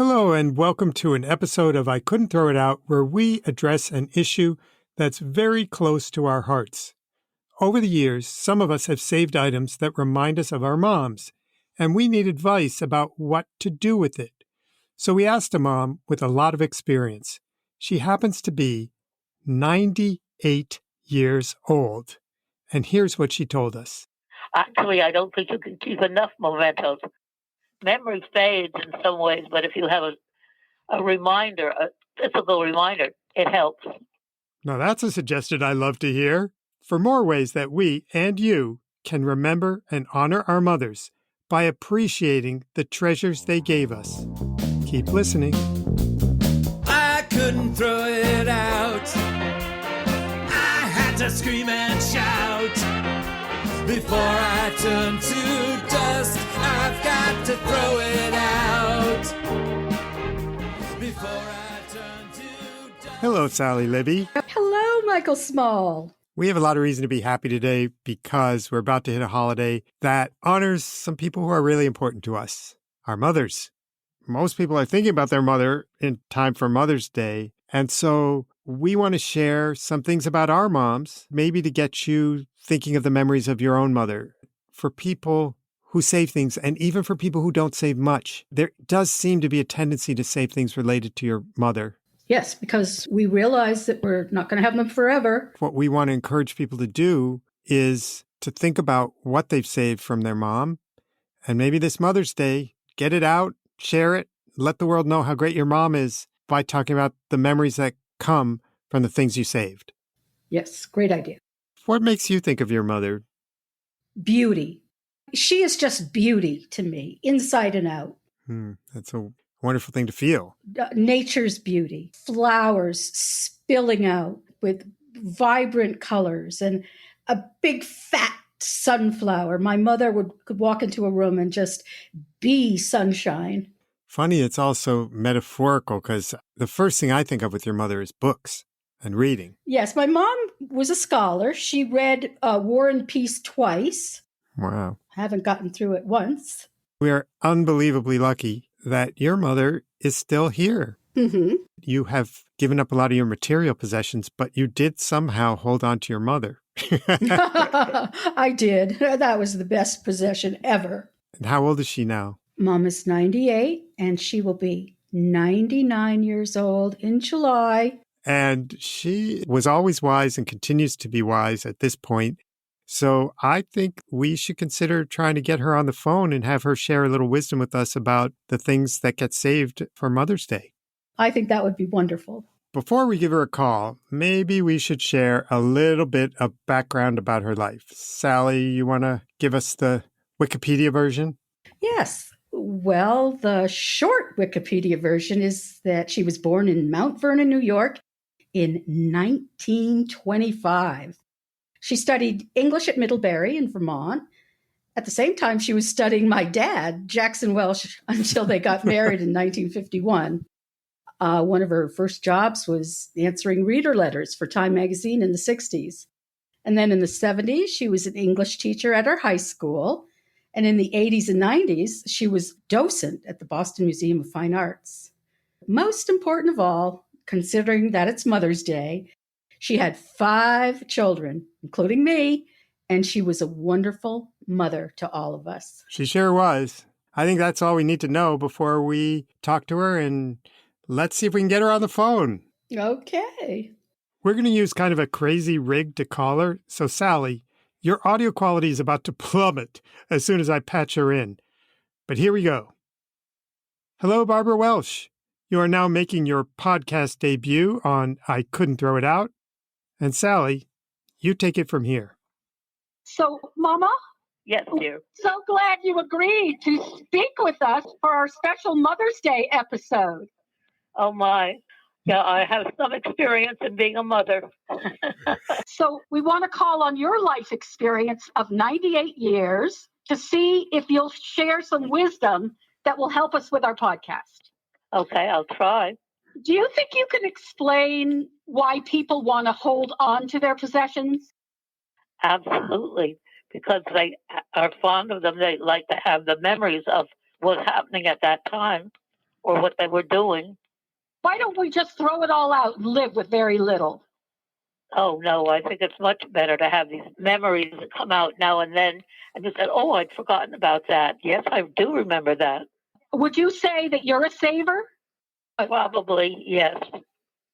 Hello, and welcome to an episode of I Couldn't Throw It Out, where we address an issue that's very close to our hearts. Over the years, some of us have saved items that remind us of our moms, and we need advice about what to do with it. So we asked a mom with a lot of experience. She happens to be 98 years old. And here's what she told us. Actually, I don't think you can keep enough mementos. Memory fades in some ways, but if you have a reminder, a physical reminder, it helps. Now that's a suggestion I love to hear. For more ways that we and you can remember and honor our mothers by appreciating the treasures they gave us. Keep listening. I couldn't throw it out. I had to scream and shout. Before I turn to dust, I've got to throw it out. Before I turn to dust. Hello, Sally Libby. Hello, Michael Small. We have a lot of reason to be happy today because we're about to hit a holiday that honors some people who are really important to us, our mothers. Most people are thinking about their mother in time for Mother's Day. And so we want to share some things about our moms, maybe to get you thinking of the memories of your own mother. For people who save things, and even for people who don't save much, there does seem to be a tendency to save things related to your mother. Yes, because we realize that we're not going to have them forever. What we want to encourage people to do is to think about what they've saved from their mom. And maybe this Mother's Day, get it out, share it, let the world know how great your mom is by talking about the memories that come from the things you saved. Yes, great idea. What makes you think of your mother? Beauty. She is just beauty to me, inside and out. That's a wonderful thing to feel. Nature's beauty. Flowers spilling out with vibrant colors and a big fat sunflower. My mother could walk into a room and just be sunshine. Funny, it's also metaphorical because the first thing I think of with your mother is books and reading. Yes, my mom was a scholar. She read War and Peace twice. Wow. Haven't gotten through it once. We are unbelievably lucky that your mother is still here. Mm-hmm. You have given up a lot of your material possessions, but you did somehow hold on to your mother. I did. That was the best possession ever. And how old is she now? Mom is 98, and she will be 99 years old in July. And she was always wise and continues to be wise at this point. So I think we should consider trying to get her on the phone and have her share a little wisdom with us about the things that get saved for Mother's Day. I think that would be wonderful. Before we give her a call, maybe we should share a little bit of background about her life. Sally, you want to give us the Wikipedia version? Yes. Well, the short Wikipedia version is that she was born in Mount Vernon, New York in 1925. She studied English at Middlebury in Vermont. At the same time, she was studying my dad, Jackson Welsh, until they got married in 1951. One of her first jobs was answering reader letters for Time magazine in the 60s. And then in the 70s, she was an English teacher at her high school. And in the 80s and 90s, she was docent at the Boston Museum of Fine Arts. Most important of all, considering that it's Mother's Day, she had 5 children, including me, and she was a wonderful mother to all of us. She sure was. I think that's all we need to know before we talk to her, and let's see if we can get her on the phone. Okay. We're going to use kind of a crazy rig to call her. So, Sally, your audio quality is about to plummet as soon as I patch her in. But here we go. Hello, Barbara Welsh. You are now making your podcast debut on I Couldn't Throw It Out. And Sally, you take it from here. So, Mama? Yes, dear. So glad you agreed to speak with us for our special Mother's Day episode. Oh, my. Yeah, I have some experience in being a mother. So we want to call on your life experience of 98 years to see if you'll share some wisdom that will help us with our podcast. Okay, I'll try. Do you think you can explain why people want to hold on to their possessions? Absolutely, because they are fond of them. They like to have the memories of what's happening at that time. or what they were doing. Why don't we just throw it all out and live with very little? Oh, no, I think it's much better to have these memories that come out now and then. And you said, oh, I'd forgotten about that. Yes, I do remember that. Would you say that you're a saver? Probably, yes.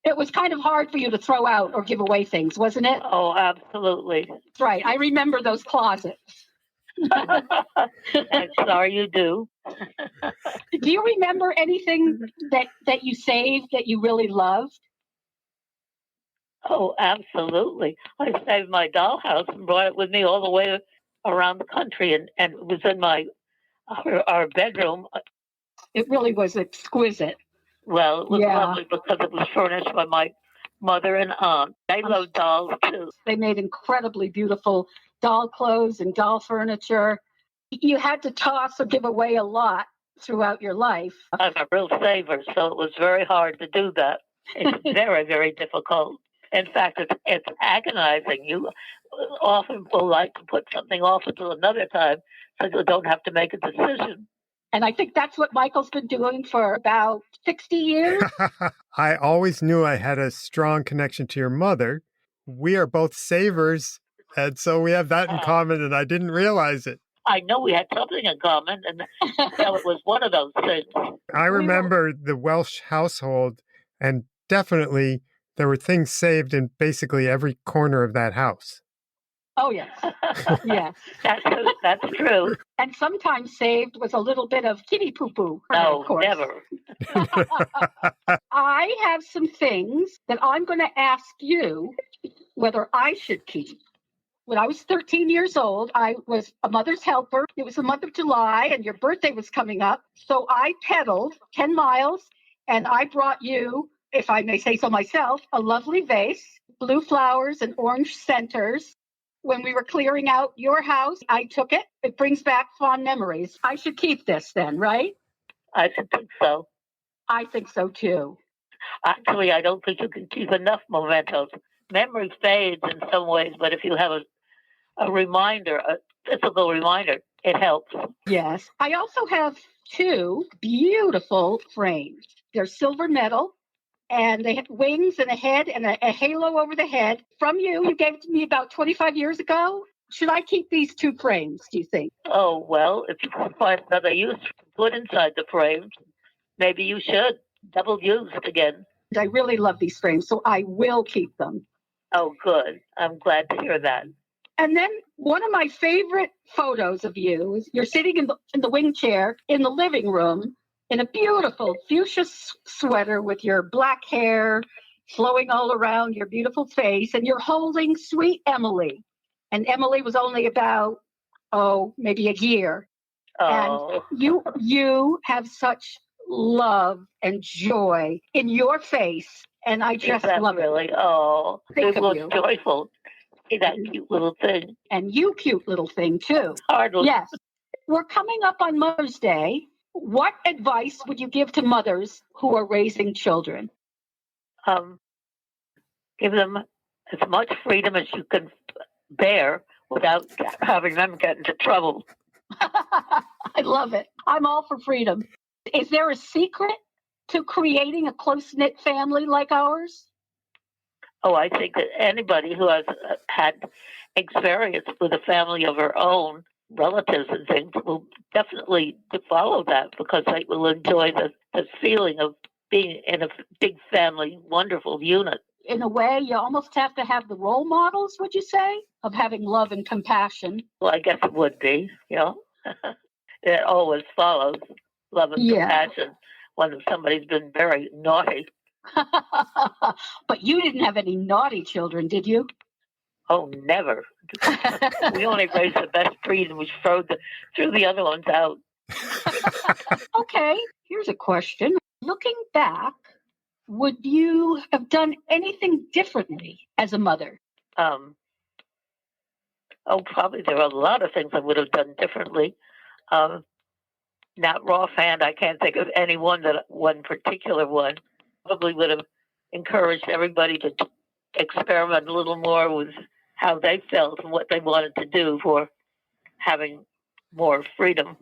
It was kind of hard for you to throw out or give away things, wasn't it? Oh, absolutely. That's right. I remember those closets. I'm sorry you do. Do you remember anything that you saved that you really loved? Oh, absolutely. I saved my dollhouse and brought it with me all the way around the country, and it was in our bedroom. It really was exquisite. Well, it was lovely because it was furnished by my mother and aunt. They loved dolls, too. They made incredibly beautiful doll clothes and doll furniture. You had to toss or give away a lot throughout your life. I'm a real saver, so it was very hard to do that. It's very, very difficult. In fact, it's agonizing. You often will like to put something off until another time so you don't have to make a decision. And I think that's what Michael's been doing for about 60 years. I always knew I had a strong connection to your mother. We are both savers, and so we have that in common, and I didn't realize it. I know we had something in common, and it was one of those things. I remember the Welsh household, and definitely there were things saved in basically every corner of that house. Oh, yes. Yes. That's true. And sometimes saved was a little bit of kitty poo-poo. No, of course. never. I have some things that I'm going to ask you whether I should keep. When I was 13 years old, I was a mother's helper. It was the month of July, and your birthday was coming up. So I pedaled 10 miles, and I brought you, if I may say so myself, a lovely vase, blue flowers and orange centers. When we were clearing out your house, I took it. It brings back fond memories. I should keep this then, right? I should think so. I think so too. Actually, I don't think you can keep enough mementos. Memory fades in some ways, but if you have a reminder, a physical reminder, it helps. Yes. I also have two beautiful frames. They're silver metal, and they have wings and a head and a halo over the head. From you. You gave it to me about 25 years ago. Should I keep these two frames, do you think? Oh, well, if you can find another use to put inside the frames, maybe you should. Double used again. I really love these frames, so I will keep them. Oh, good. I'm glad to hear that. And then one of my favorite photos of you is you're sitting in the wing chair in the living room in a beautiful fuchsia sweater with your black hair flowing all around your beautiful face, and you're holding sweet Emily. And Emily was only about, maybe a year. Oh. And you have such love and joy in your face, and I just love really? it. Oh, Think it of looks you. joyful. See that cute little thing. And you cute little thing, too. Hardly. Yes. We're coming up on Mother's Day. What advice would you give to mothers who are raising children? Give them as much freedom as you can bear without having them get into trouble. I love it. I'm all for freedom. Is there a secret to creating a close-knit family like ours? Oh, I think that anybody who has had experience with a family of her own, relatives and things, will definitely follow that because they will enjoy the feeling of being in a big family, wonderful unit. In a way, you almost have to have the role models, would you say, of having love and compassion? Well, I guess it would be, It always follows love and compassion when somebody's been very naughty. But you didn't have any naughty children, did you? Oh, never. We only raised the best breed and we threw the other ones out. Okay, here's a question. Looking back, would you have done anything differently as a mother? Probably there are a lot of things I would have done differently. Not offhand, I can't think of any one particular one. Probably would have encouraged everybody to experiment a little more with how they felt and what they wanted to do for having more freedom.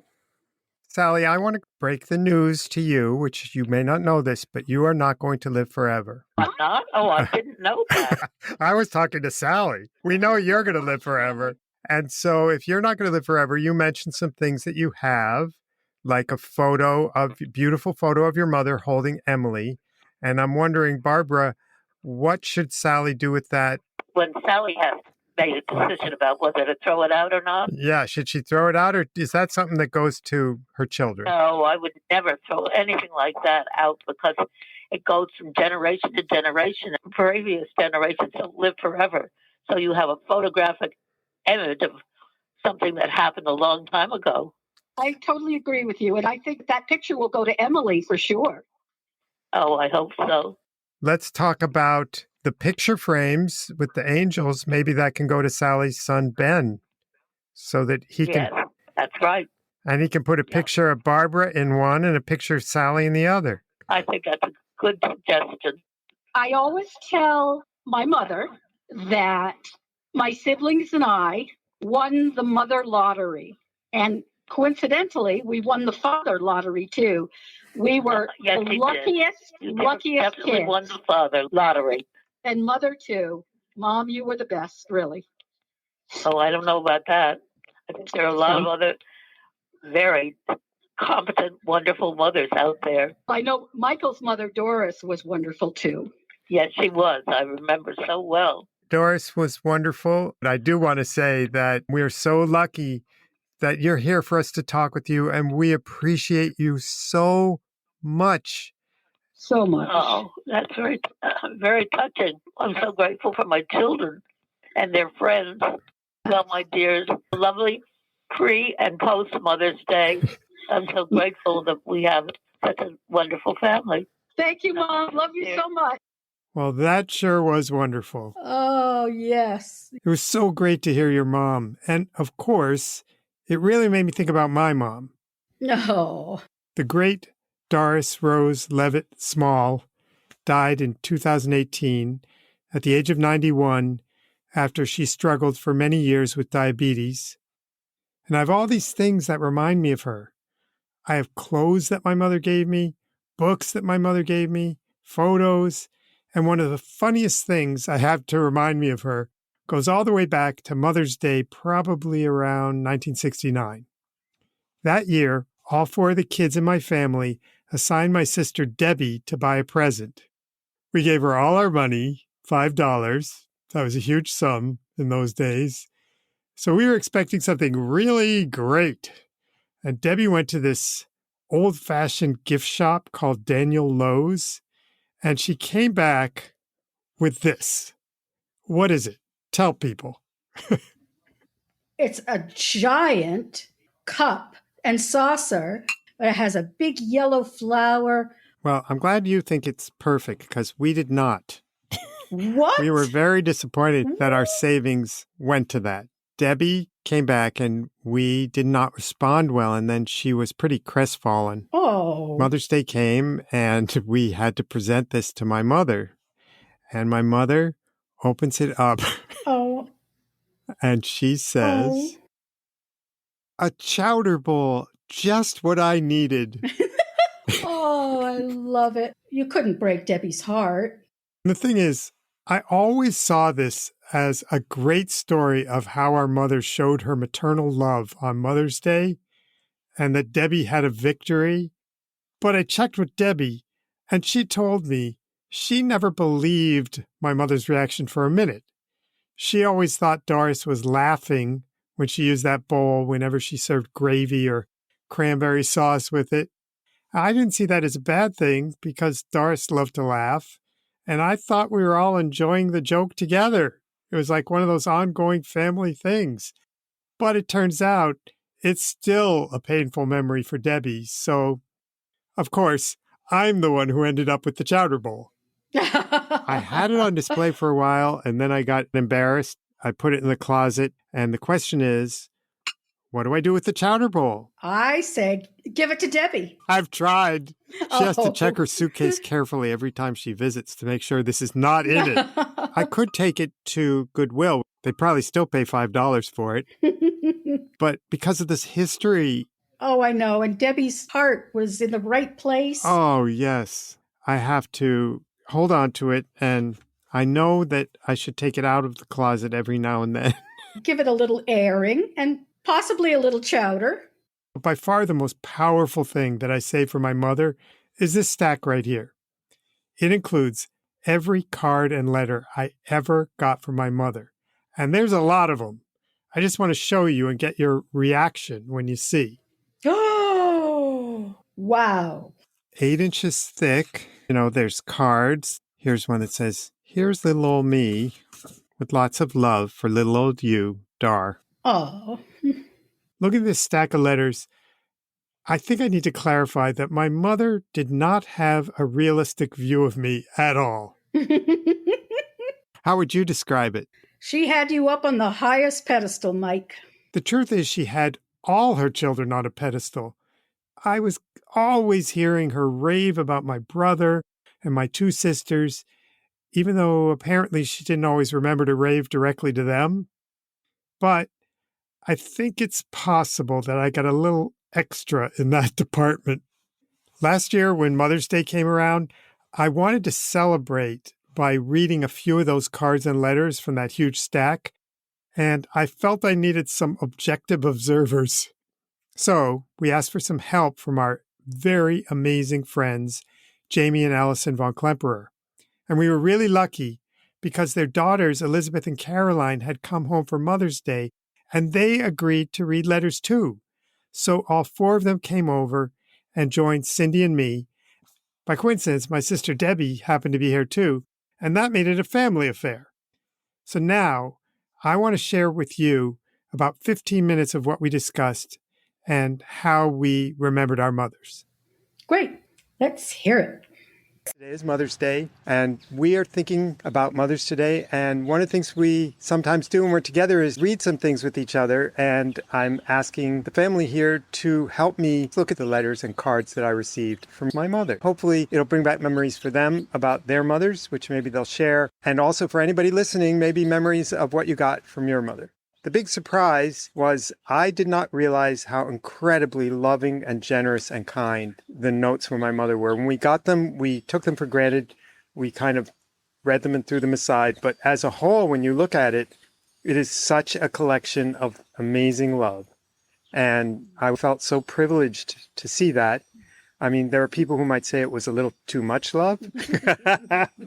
Sally, I want to break the news to you, which you may not know this, but you are not going to live forever. I'm not? Oh, I didn't know that. I was talking to Sally. We know you're going to live forever. And so if you're not going to live forever, you mentioned some things that you have, like beautiful photo of your mother holding Emily. And I'm wondering, Barbara, what should Sally do with that? When Sally has made a decision about whether to throw it out or not. Yeah, should she throw it out, or is that something that goes to her children? No, I would never throw anything like that out because it goes from generation to generation. Previous generations don't live forever. So you have a photographic image of something that happened a long time ago. I totally agree with you. And I think that picture will go to Emily for sure. Oh, I hope so. Let's talk about the picture frames with the angels. Maybe that can go to Sally's son, Ben, so that he Yes, can. that's right. And he can put a picture of Barbara in one and a picture of Sally in the other. I think that's a good suggestion. I always tell my mother that my siblings and I won the mother lottery. And coincidentally, we won the father lottery too. We were Yes, the he luckiest definitely kids. won the father lottery. And mother too. Mom, you were the best, really. Oh, I don't know about that. I think there are a lot of other very competent, wonderful mothers out there. I know Michael's mother, Doris, was wonderful too. Yes, she was. I remember so well. Doris was wonderful. I do want to say that we're so lucky that you're here for us to talk with you, and we appreciate you so much. So much. Oh, that's very, very touching. I'm so grateful for my children and their friends. Well, my dears, lovely pre and post Mother's Day. I'm so grateful that we have such a wonderful family. Thank you, Mom. Love you so much. Well, that sure was wonderful. Oh, yes. It was so great to hear your mom. And of course, it really made me think about my mom. No. The great Doris Rose Levitt Small died in 2018 at the age of 91 after she struggled for many years with diabetes. And I have all these things that remind me of her. I have clothes that my mother gave me, books that my mother gave me, photos, and one of the funniest things I have to remind me of her goes all the way back to Mother's Day, probably around 1969. That year, all four of the kids in my family assigned my sister Debbie to buy a present. We gave her all our money, $5. That was a huge sum in those days. So we were expecting something really great. And Debbie went to this old-fashioned gift shop called Daniel Lowe's, and she came back with this. What is it? Tell people. It's a giant cup and saucer, but it has a big yellow flower. Well, I'm glad you think it's perfect because we did not. What? We were very disappointed that our savings went to that. Debbie came back and we did not respond well, and then she was pretty crestfallen. Oh. Mother's Day came and we had to present this to my mother. And my mother opens it up. Oh. And she says, a chowder bowl, just what I needed. Oh, I love it. You couldn't break Debbie's heart. The thing is, I always saw this as a great story of how our mother showed her maternal love on Mother's Day and that Debbie had a victory. But I checked with Debbie and she told me she never believed my mother's reaction for a minute. She always thought Doris was laughing when she used that bowl whenever she served gravy or cranberry sauce with it. I didn't see that as a bad thing because Doris loved to laugh. And I thought we were all enjoying the joke together. It was like one of those ongoing family things. But it turns out it's still a painful memory for Debbie. So, of course, I'm the one who ended up with the chowder bowl. I had it on display for a while, and then I got embarrassed. I put it in the closet. And the question is, what do I do with the chowder bowl? I say, give it to Debbie. I've tried. She has to Oh. check her suitcase carefully every time she visits to make sure this is not in it. I could take it to Goodwill. They'd probably still pay $5 for it. But because of this history Oh, I know. And Debbie's heart was in the right place. Oh, yes. I have to hold on to it, and I know that I should take it out of the closet every now and then. Give it a little airing and possibly a little chowder. By far the most powerful thing that I save for my mother is this stack right here. It includes every card and letter I ever got from my mother. And there's a lot of them. I just want to show you and get your reaction when you see. Oh, wow. 8 inches thick. There's cards. Here's one that says, "Here's little old me with lots of love for little old you, Dar." Oh. Look at this stack of letters. I think I need to clarify that my mother did not have a realistic view of me at all. How would you describe it? She had you up on the highest pedestal, Mike. The truth is she had all her children on a pedestal. I was always hearing her rave about my brother and my 2 sisters, even though apparently she didn't always remember to rave directly to them. But I think it's possible that I got a little extra in that department. Last year, when Mother's Day came around, I wanted to celebrate by reading a few of those cards and letters from that huge stack, and I felt I needed some objective observers. So we asked for some help from our very amazing friends, Jamie and Allison von Klemperer. And we were really lucky because their daughters, Elizabeth and Caroline, had come home for Mother's Day, and they agreed to read letters too. So all 4 of them came over and joined Cindy and me. By coincidence, my sister Debbie happened to be here too, and that made it a family affair. So now I want to share with you about 15 minutes of what we discussed and how we remembered our mothers. Great. Let's hear it. Today is Mother's Day, and we are thinking about mothers today. And one of the things we sometimes do when we're together is read some things with each other. And I'm asking the family here to help me look at the letters and cards that I received from my mother. Hopefully, it'll bring back memories for them about their mothers, which maybe they'll share. And also for anybody listening, maybe memories of what you got from your mother. The big surprise was I did not realize how incredibly loving and generous and kind the notes from my mother were. When we got them, we took them for granted. We kind of read them and threw them aside. But as a whole, when you look at it, it is such a collection of amazing love. And I felt so privileged to see that. I mean, there are people who might say it was a little too much love.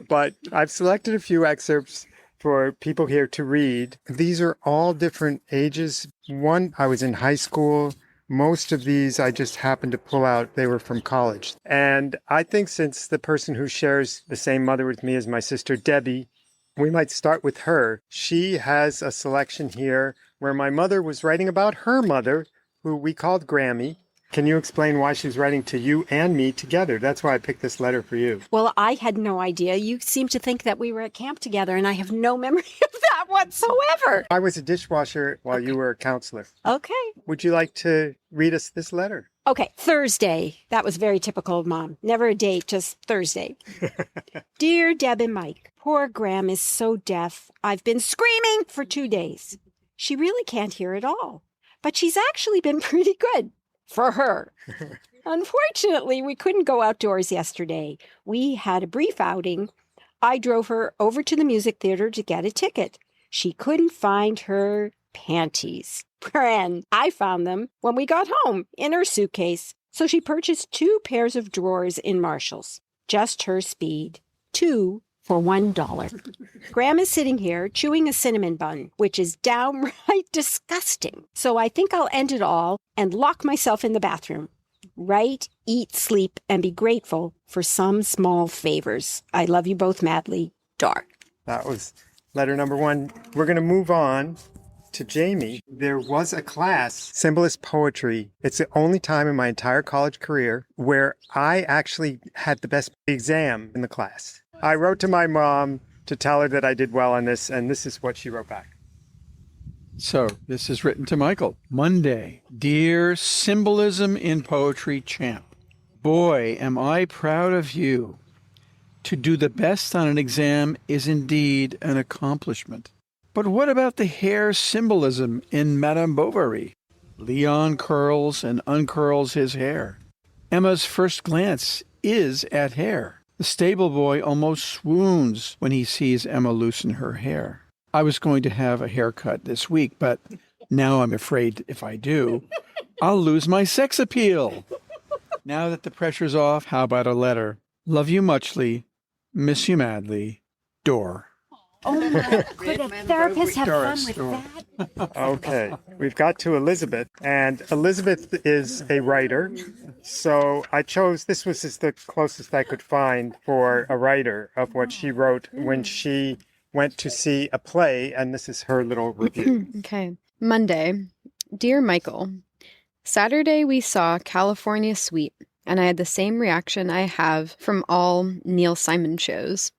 But I've selected a few excerpts for people here to read. These are all different ages. One, I was in high school. Most of these I just happened to pull out. They were from college. And I think since the person who shares the same mother with me is my sister Debbie, we might start with her. She has a selection here where my mother was writing about her mother, who we called Grammy. Can you explain why she's writing to you and me together? That's why I picked this letter for you. Well, I had no idea. You seem to think that we were at camp together, and I have no memory of that whatsoever. I was a dishwasher while you were a counselor. Okay. Would you like to read us this letter? Okay, Thursday. That was very typical of Mom. Never a date, just Thursday. Dear Deb and Mike, poor Graham is so deaf. I've been screaming for 2 days. She really can't hear at all, but she's actually been pretty good. For her. Unfortunately, we couldn't go outdoors yesterday. We had a brief outing. I drove her over to the music theater to get a ticket. She couldn't find her panties. And I found them when we got home in her suitcase. So she purchased 2 pairs of drawers in Marshall's. Just her speed. 2 for $1. Graham is sitting here chewing a cinnamon bun, which is downright disgusting. So I think I'll end it all and lock myself in the bathroom. Write, eat, sleep, and be grateful for some small favors. I love you both madly. Dar. That was letter number 1. We're going to move on to Jamie. There was a class, Symbolist Poetry. It's the only time in my entire college career where I actually had the best exam in the class. I wrote to my mom to tell her that I did well on this, and this is what she wrote back. So this is written to Michael. Monday. Dear Symbolism in Poetry champ, boy, am I proud of you. To do the best on an exam is indeed an accomplishment. But what about the hair symbolism in Madame Bovary? Leon curls and uncurls his hair. Emma's first glance is at hair. The stable boy almost swoons when he sees Emma loosen her hair. I was going to have a haircut this week, but now I'm afraid if I do, I'll lose my sex appeal. Now that the pressure's off, how about a letter? Love you muchly, miss you madly, Dor. Oh, could a therapist have fun with that? Okay, we've got to Elizabeth, and Elizabeth is a writer. So I chose, this was just the closest I could find for a writer of what she wrote when she went to see a play, and this is her little review. Okay. Monday. Dear Michael, Saturday we saw California Suite, and I had the same reaction I have from all Neil Simon shows.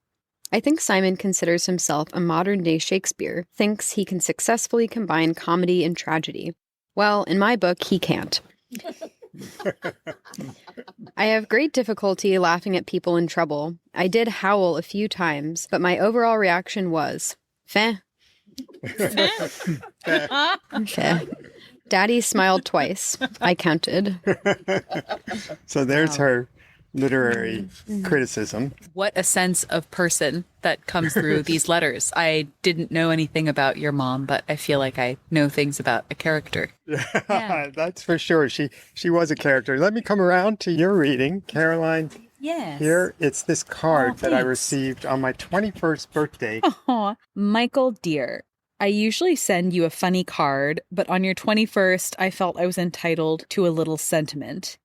I think Simon considers himself a modern-day Shakespeare, thinks he can successfully combine comedy and tragedy. Well, in my book, he can't. I have great difficulty laughing at people in trouble. I did howl a few times, but my overall reaction was, "Feh." Feh. Daddy smiled twice. I counted. So there's her literary criticism. What a sense of person that comes through these letters. I didn't know anything about your mom, but I feel like I know things about a character. Yeah. That's for sure. She was a character. Let me come around to your reading, Caroline. Yes. Here, it's this card that I received on my 21st birthday. Aw, Michael, dear. I usually send you a funny card, but on your 21st, I felt I was entitled to a little sentiment.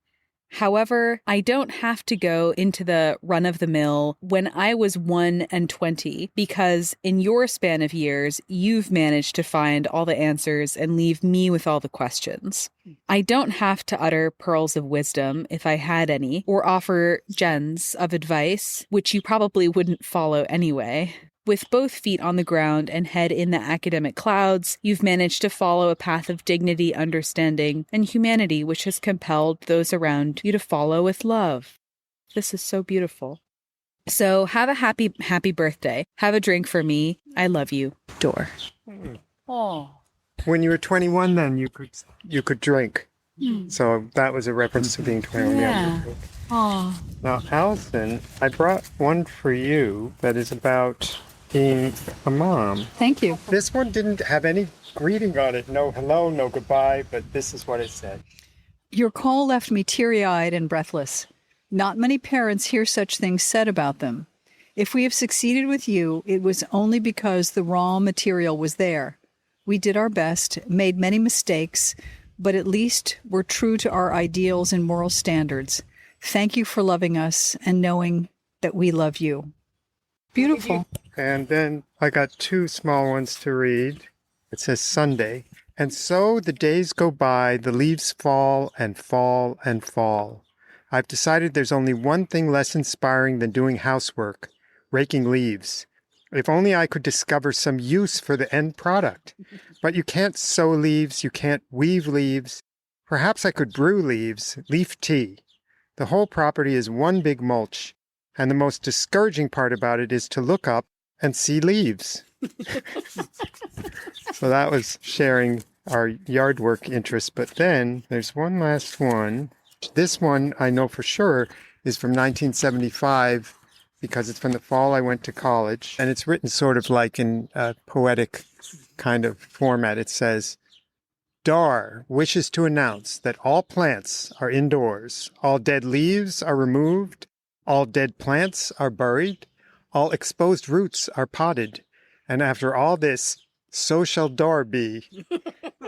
However, I don't have to go into the run-of-the-mill when I was 1 and 20, because in your span of years, you've managed to find all the answers and leave me with all the questions. I don't have to utter pearls of wisdom, if I had any, or offer gems of advice, which you probably wouldn't follow anyway. With both feet on the ground and head in the academic clouds, you've managed to follow a path of dignity, understanding, and humanity which has compelled those around you to follow with love. This is so beautiful. So have a happy birthday. Have a drink for me. I love you. Dor. Oh. When you were 21, then you could drink. So that was a reference to being 21. Yeah. Oh. Now, Allison, I brought one for you that is about being a mom. Thank you. This one didn't have any greeting on it. No hello, no goodbye, but this is what it said. Your call left me teary-eyed and breathless. Not many parents hear such things said about them. If we have succeeded with you, it was only because the raw material was there. We did our best, made many mistakes, but at least we're true to our ideals and moral standards. Thank you for loving us and knowing that we love you. Beautiful. And then I got two small ones to read. It says Sunday. And so the days go by, the leaves fall and fall and fall. I've decided there's only one thing less inspiring than doing housework, raking leaves. If only I could discover some use for the end product. But you can't sew leaves, you can't weave leaves. Perhaps I could brew leaves, leaf tea. The whole property is one big mulch, and the most discouraging part about it is to look up and see leaves. So that was sharing our yard work interest. But then there's one last one. This one I know for sure is from 1975 because it's from the fall I went to college. And it's written sort of like in a poetic kind of format. It says, Dar wishes to announce that all plants are indoors, all dead leaves are removed, all dead plants are buried, all exposed roots are potted, and after all this, so shall Dar be.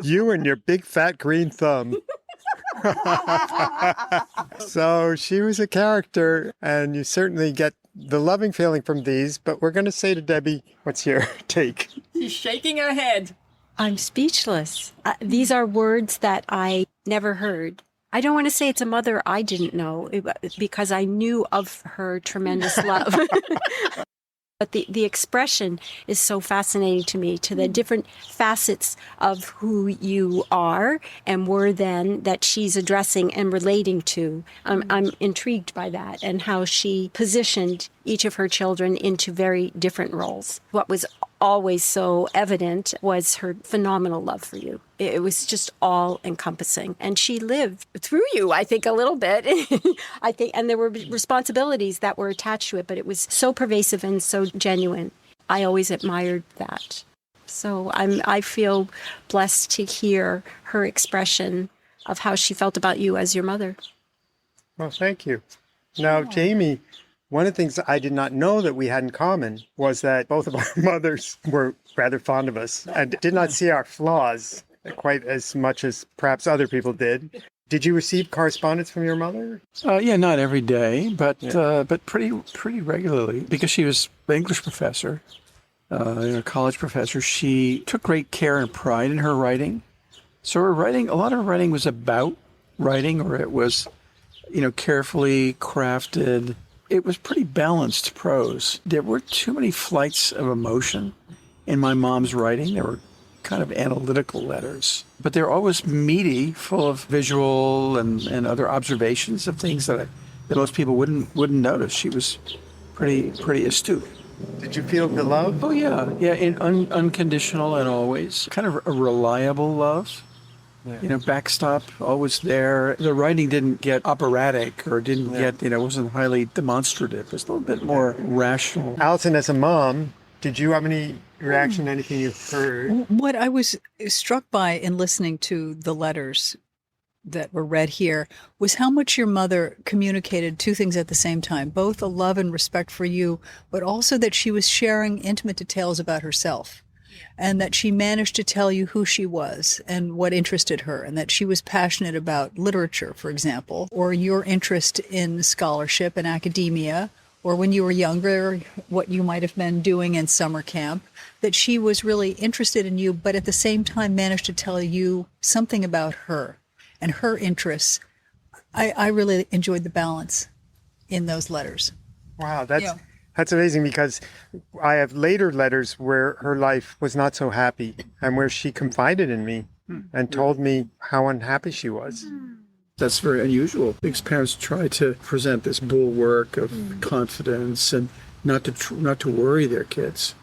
You and your big fat green thumb. So she was a character, and you certainly get the loving feeling from these, but we're going to say to Debbie, what's your take? She's shaking her head. I'm speechless. These are words that I never heard. I don't want to say it's a mother I didn't know because I knew of her tremendous love. But the expression is so fascinating to me, to the different facets of who you are and were then that she's addressing and relating to. I'm intrigued by that and how she positioned each of her children into very different roles. What was always so evident was her phenomenal love for you. It was just all encompassing. And she lived through you, I think, a little bit. I think, and there were responsibilities that were attached to it, but it was so pervasive and so genuine. I always admired that. So I feel blessed to hear her expression of how she felt about you as your mother. Well, thank you. Now, Jamie, one of the things I did not know that we had in common was that both of our mothers were rather fond of us and did not see our flaws quite as much as perhaps other people did. Did you receive correspondence from your mother? Yeah, not every day, but pretty regularly, because she was an English professor, a college professor. She took great care and pride in her writing. So her writing, a lot of her writing was about writing, or it was, carefully crafted. It was pretty balanced prose. There were too many flights of emotion in my mom's writing. There were kind of analytical letters, but they're always meaty, full of visual and other observations of things that most people wouldn't notice. She was pretty astute. Did you feel the love? Oh yeah, unconditional and always kind of a reliable love. Yeah. Backstop, always there. The writing didn't get operatic or didn't get, wasn't highly demonstrative. It was a little bit more rational. Allison, as a mom, did you have any reaction to anything you heard? What I was struck by in listening to the letters that were read here was how much your mother communicated two things at the same time, both a love and respect for you, but also that she was sharing intimate details about herself. And that she managed to tell you who she was and what interested her, and that she was passionate about literature, for example, or your interest in scholarship and academia, or when you were younger, what you might have been doing in summer camp, that she was really interested in you, but at the same time managed to tell you something about her and her interests. I really enjoyed the balance in those letters. Wow, That's amazing, because I have later letters where her life was not so happy and where she confided in me and told me how unhappy she was. That's very unusual, because parents try to present this bulwark of confidence and not to worry their kids.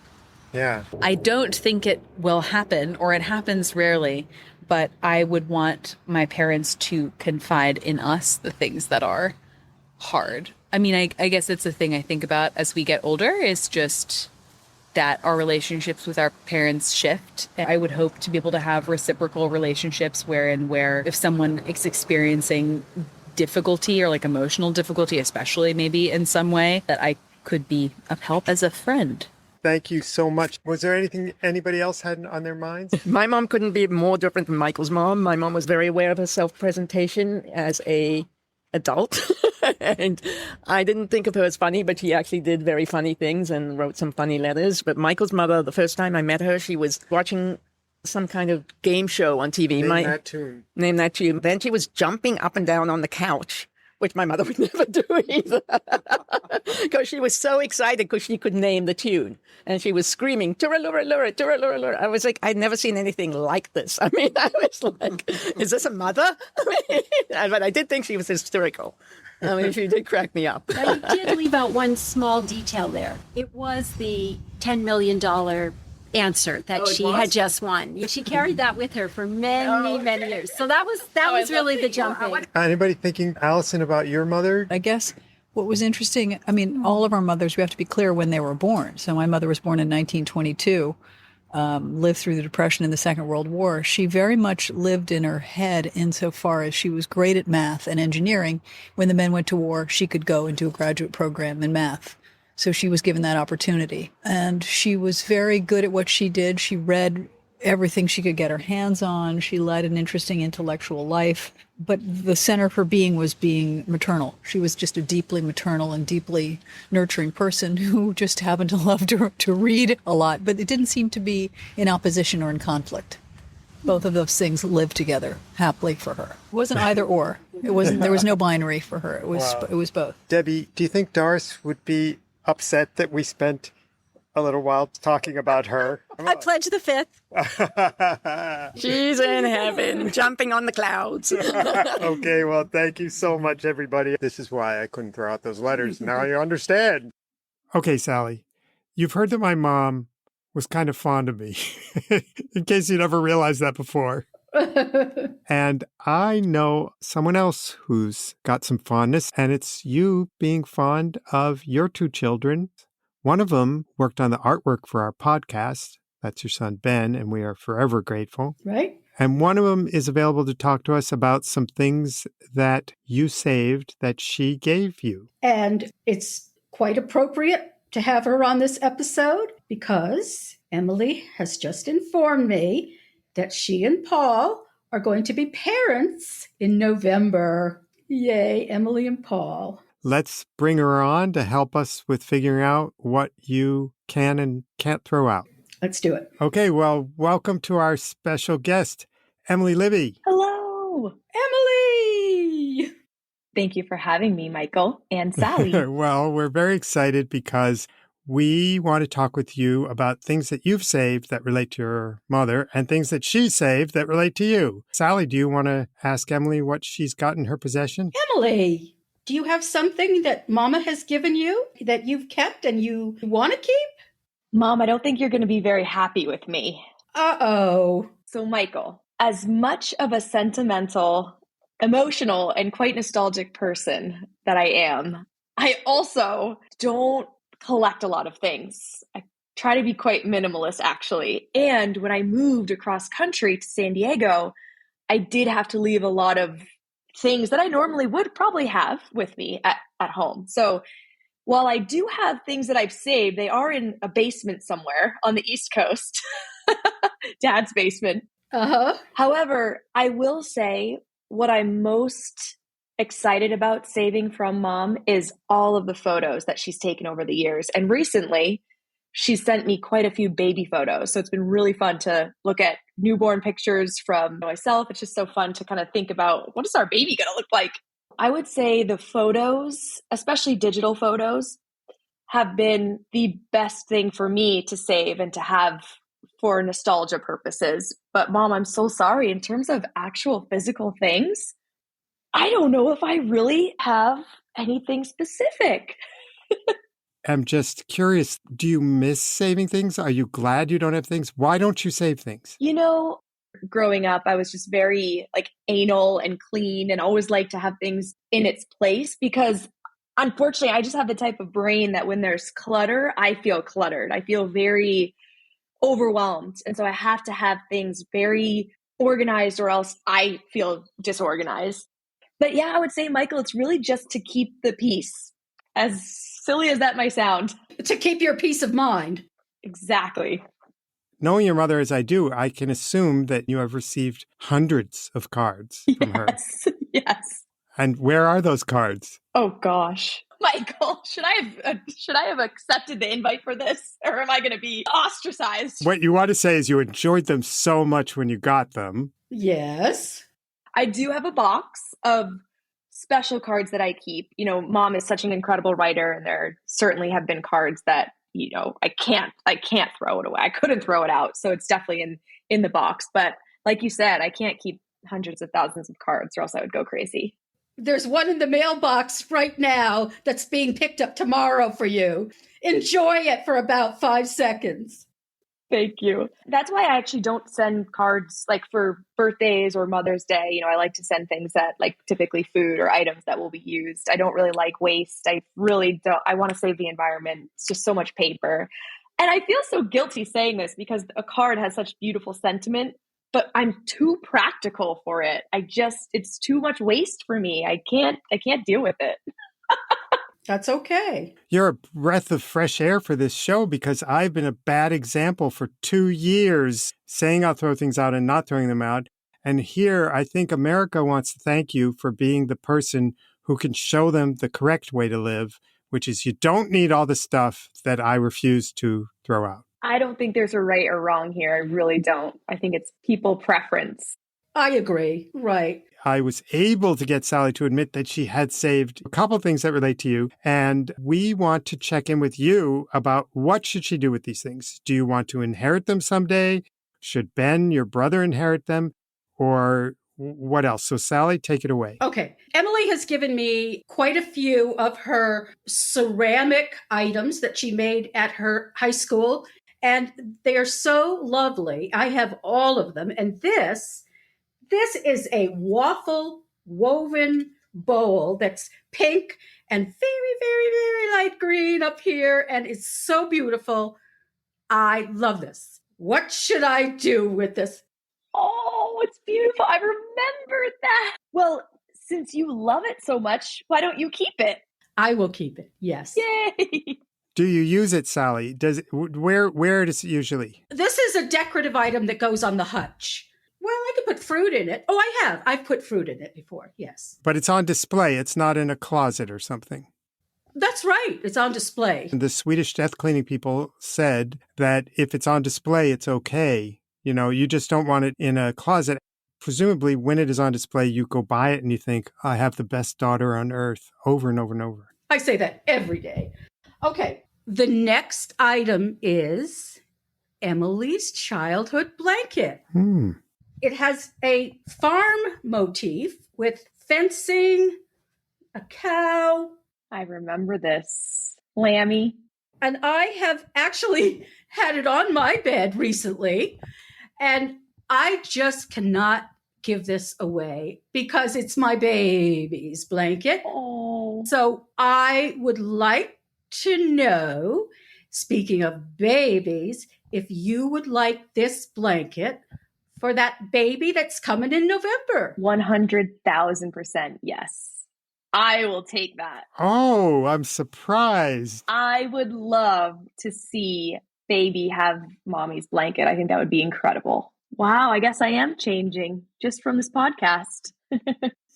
Yeah. I don't think it will happen, or it happens rarely, but I would want my parents to confide in us the things that are hard. I mean, I guess it's the thing I think about as we get older, is just that our relationships with our parents shift. I would hope to be able to have reciprocal relationships where if someone is experiencing difficulty, or like emotional difficulty, especially maybe in some way, that I could be of help as a friend. Thank you so much. Was there anything anybody else had on their minds? My mom couldn't be more different than Michael's mom. My mom was very aware of her self-presentation as a adult. And I didn't think of her as funny, but she actually did very funny things and wrote some funny letters. But Michael's mother, the first time I met her, she was watching some kind of game show on TV. Name that tune. Then she was jumping up and down on the couch, which my mother would never do either. Because she was so excited because she could name the tune. And she was screaming, "Turalura, turalura." I was like, I'd never seen anything like this. I mean, I was like, is this a mother? But I did think she was hysterical. I mean, she did crack me up. Now, you did leave out one small detail there. It was the $10 million answer that she had just won. She carried that with her for many years. So that was really the jumping. Anybody thinking, Allison, about your mother? I guess what was interesting, I mean, all of our mothers, we have to be clear when they were born. So my mother was born in 1922, lived through the Depression and the Second World War. She very much lived in her head insofar as she was great at math and engineering. When the men went to war, she could go and do a graduate program in math. So she was given that opportunity. And she was very good at what she did. She read everything she could get her hands on. She led an interesting intellectual life. But the center of her being was being maternal. She was just a deeply maternal and deeply nurturing person who just happened to love to read a lot. But it didn't seem to be in opposition or in conflict. Both of those things lived together happily for her. It wasn't either or. There was no binary for her. It was both. Debbie, do you think Doris would be upset that we spent a little while talking about her? I pledge the fifth. She's in heaven, jumping on the clouds. Okay, well, thank you so much, everybody. This is why I couldn't throw out those letters. Now you understand. Okay, Sally, you've heard that my mom was kind of fond of me, in case you never realized that before. And I know someone else who's got some fondness, and it's you being fond of your two children. One of them worked on the artwork for our podcast. That's your son, Ben, and we are forever grateful. Right? And one of them is available to talk to us about some things that you saved that she gave you. And it's quite appropriate to have her on this episode because Emily has just informed me that she and Paul are going to be parents in November. Yay, Emily and Paul. Let's bring her on to help us with figuring out what you can and can't throw out. Let's do it. Okay, well, welcome to our special guest, Emily Libby. Hello. Emily! Thank you for having me, Michael and Sally. Well, we're very excited because we want to talk with you about things that you've saved that relate to your mother and things that she saved that relate to you. Sally, do you want to ask Emily what she's got in her possession? Emily, do you have something that Mama has given you that you've kept and you want to keep? Mom, I don't think you're going to be very happy with me. Uh-oh. So, Michael, as much of a sentimental, emotional, and quite nostalgic person that I am, I also don't collect a lot of things. I try to be quite minimalist, actually. And when I moved across country to San Diego, I did have to leave a lot of things that I normally would probably have with me at home. So while I do have things that I've saved, they are in a basement somewhere on the East Coast, Dad's basement. Uh-huh. However, I will say what I'm most excited about saving from Mom is all of the photos that she's taken over the years. And recently, she's sent me quite a few baby photos. So it's been really fun to look at newborn pictures from myself. It's just so fun to kind of think about, what is our baby going to look like? I would say the photos, especially digital photos, have been the best thing for me to save and to have for nostalgia purposes. But Mom, I'm so sorry. In terms of actual physical things, I don't know if I really have anything specific. I'm just curious, do you miss saving things? Are you glad you don't have things? Why don't you save things? You know, growing up, I was just very anal and clean and always liked to have things in its place because unfortunately, I just have the type of brain that when there's clutter, I feel cluttered. I feel very overwhelmed. And so I have to have things very organized or else I feel disorganized. But yeah, I would say, Michael, it's really just to keep the peace. As silly as that might sound. To keep your peace of mind. Exactly. Knowing your mother as I do, I can assume that you have received hundreds of cards from her. Yes. And where are those cards? Oh gosh. Michael, should I have accepted the invite for this, or am I going to be ostracized? What you want to say is you enjoyed them so much when you got them. Yes. I do have a box of special cards that I keep. You know, Mom is such an incredible writer, and there certainly have been cards that, you know, I can't throw it away. I couldn't throw it out. So it's definitely in the box. But like you said, I can't keep hundreds of thousands of cards or else I would go crazy. There's one in the mailbox right now that's being picked up tomorrow for you. Enjoy it for about 5 seconds. Thank you. That's why I actually don't send cards for birthdays or Mother's Day. You know, I like to send things that typically food or items that will be used. I don't really like waste. I really don't. I want to save the environment. It's just so much paper. And I feel so guilty saying this because a card has such beautiful sentiment, but I'm too practical for it. It's too much waste for me. I can't deal with it. That's okay. You're a breath of fresh air for this show because I've been a bad example for 2 years saying I'll throw things out and not throwing them out. And here, I think America wants to thank you for being the person who can show them the correct way to live, which is you don't need all the stuff that I refuse to throw out. I don't think there's a right or wrong here. I really don't. I think it's people preference. I agree. Right. I was able to get Sally to admit that she had saved a couple things that relate to you. And we want to check in with you about what should she do with these things. Do you want to inherit them someday? Should Ben, your brother, inherit them? Or what else? So Sally, take it away. Okay. Emily has given me quite a few of her ceramic items that she made at her high school. And they are so lovely. I have all of them. And this is a waffle woven bowl that's pink and very, very, very light green up here. And it's so beautiful. I love this. What should I do with this? Oh, it's beautiful. I remember that. Well, since you love it so much, why don't you keep it? I will keep it. Yes. Yay. Do you use it, Sally? Does it, where does it usually? This is a decorative item that goes on the hutch. Well, I could put fruit in it. Oh, I have. I've put fruit in it before. Yes. But it's on display. It's not in a closet or something. That's right. It's on display. The Swedish death cleaning people said that if it's on display, it's okay. You know, you just don't want it in a closet. Presumably, when it is on display, you go by it and you think, I have the best daughter on earth, over and over and over. I say that every day. Okay. The next item is Emily's childhood blanket. It has a farm motif with fencing, a cow. I remember this. Lammy. And I have actually had it on my bed recently. And I just cannot give this away because it's my baby's blanket. Oh. So I would like to know, speaking of babies, if you would like this blanket for that baby that's coming in November. 100,000% yes. I will take that. Oh, I'm surprised. I would love to see baby have mommy's blanket. I think that would be incredible. Wow, I guess I am changing just from this podcast.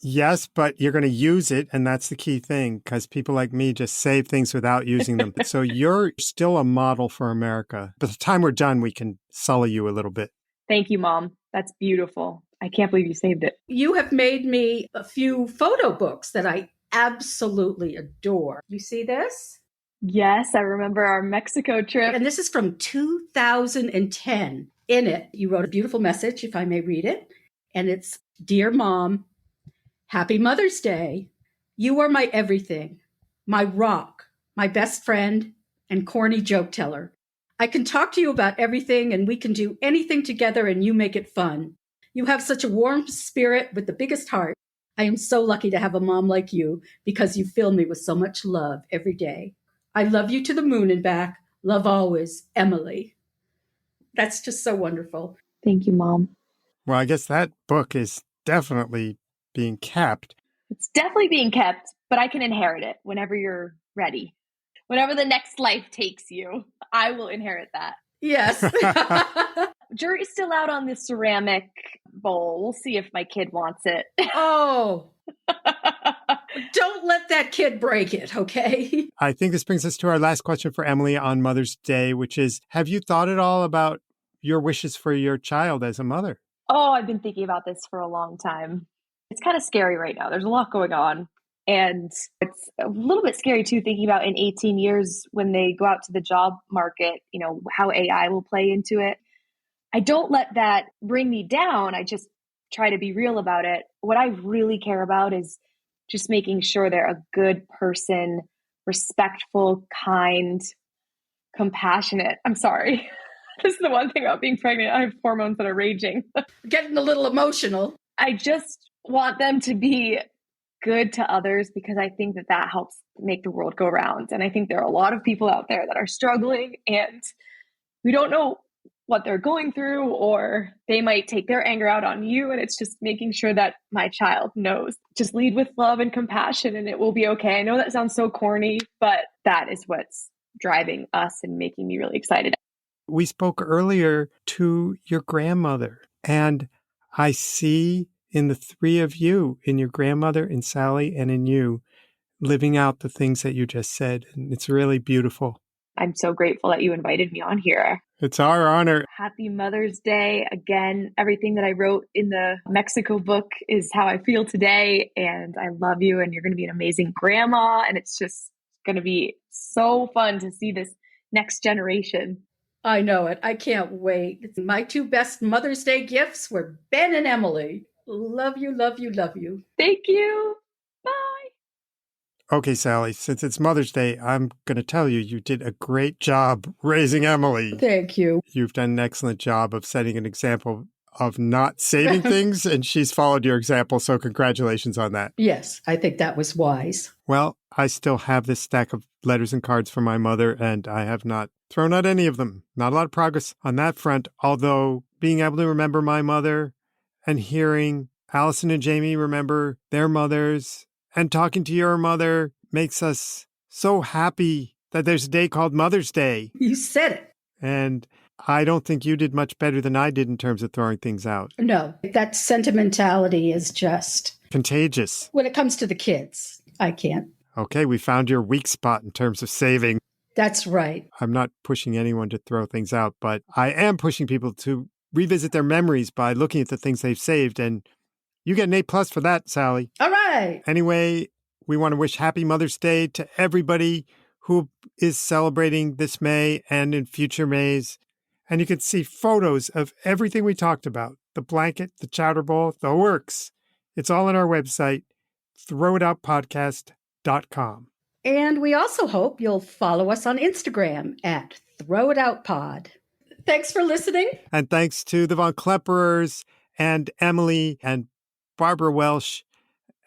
Yes, but you're going to use it, and that's the key thing, because people like me just save things without using them. So you're still a model for America. By the time we're done, we can sully you a little bit. Thank you, Mom. That's beautiful. I can't believe you saved it. You have made me a few photo books that I absolutely adore. You see this? Yes, I remember our Mexico trip. And this is from 2010. In it, you wrote a beautiful message, if I may read it. And it's, Dear Mom, Happy Mother's Day. You are my everything, my rock, my best friend, and corny joke teller. I can talk to you about everything and we can do anything together and you make it fun. You have such a warm spirit with the biggest heart. I am so lucky to have a mom like you because you fill me with so much love every day. I love you to the moon and back. Love always, Emily. That's just so wonderful. Thank you, Mom. Well, I guess that book is definitely being kept. It's definitely being kept, but I can inherit it whenever you're ready. Whenever the next life takes you, I will inherit that. Yes. Jury's still out on the ceramic bowl. We'll see if my kid wants it. Oh. Don't let that kid break it, okay? I think this brings us to our last question for Emily on Mother's Day, which is, have you thought at all about your wishes for your child as a mother? Oh, I've been thinking about this for a long time. It's kind of scary right now. There's a lot going on. And it's a little bit scary too, thinking about in 18 years when they go out to the job market, you know, how AI will play into it. I don't let that bring me down. I just try to be real about it. What I really care about is just making sure they're a good person, respectful, kind, compassionate. I'm sorry. This is the one thing about being pregnant. I have hormones that are raging. Getting a little emotional. I just want them to be good to others because I think that that helps make the world go round. And I think there are a lot of people out there that are struggling and we don't know what they're going through, or they might take their anger out on you. And it's just making sure that my child knows, just lead with love and compassion and it will be okay. I know that sounds so corny, but that is what's driving us and making me really excited. We spoke earlier to your grandmother, and I see in the three of you, in your grandmother, in Sally, and in you, living out the things that you just said. And it's really beautiful. I'm so grateful that you invited me on here. It's our honor. Happy Mother's Day. Again, everything that I wrote in the Mexico book is how I feel today. And I love you. And you're going to be an amazing grandma. And it's just going to be so fun to see this next generation. I know it. I can't wait. My two best Mother's Day gifts were Ben and Emily. Love you, love you, love you. Thank you. Bye. Okay, Sally, since it's Mother's Day, I'm going to tell you, you did a great job raising Emily. Thank you. You've done an excellent job of setting an example of not saving things, and she's followed your example, so congratulations on that. Yes, I think that was wise. Well, I still have this stack of letters and cards from my mother, and I have not thrown out any of them. Not a lot of progress on that front, although being able to remember my mother and hearing Allison and Jamie remember their mothers and talking to your mother makes us so happy that there's a day called Mother's Day. You said it. And I don't think you did much better than I did in terms of throwing things out. No, that sentimentality is just contagious. When it comes to the kids, I can't. Okay, we found your weak spot in terms of saving. That's right. I'm not pushing anyone to throw things out, but I am pushing people to revisit their memories by looking at the things they've saved. And you get an A+ for that, Sally. All right. Anyway, we want to wish Happy Mother's Day to everybody who is celebrating this May and in future Mays. And you can see photos of everything we talked about. The blanket, the chowder bowl, the works. It's all on our website, throwitoutpodcast.com. And we also hope you'll follow us on Instagram at throwitoutpod. Thanks for listening. And thanks to the Von Klemperers and Emily and Barbara Welsh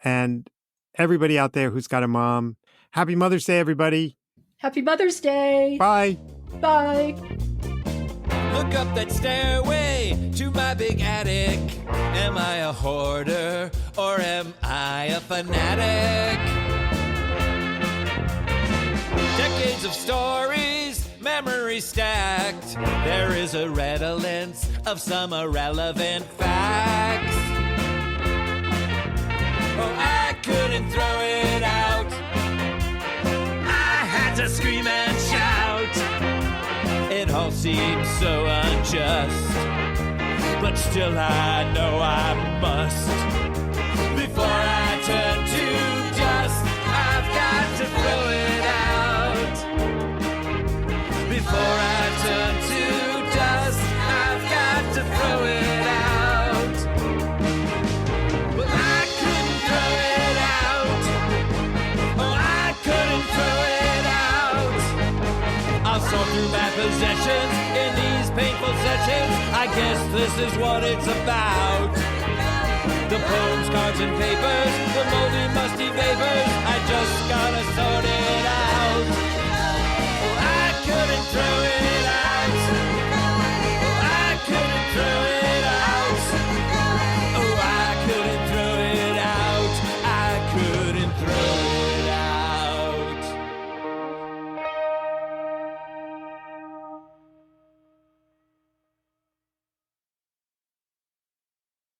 and everybody out there who's got a mom. Happy Mother's Day, everybody. Happy Mother's Day. Bye. Bye. Look up that stairway to my big attic. Am I a hoarder or am I a fanatic? Decades of stories, memories stacked. There is a redolence of some irrelevant facts. Oh, I couldn't throw it out. I had to scream and shout. It all seems so unjust, but still I know I must. Before I turn to dust, I've got to throw it out. Before I turn to dust, I've got to throw it out. But I couldn't throw it out. Oh, I couldn't throw it out. I'll sort through my possessions in these painful sessions. I guess this is what it's about. The poems, cards, and papers, the moldy, musty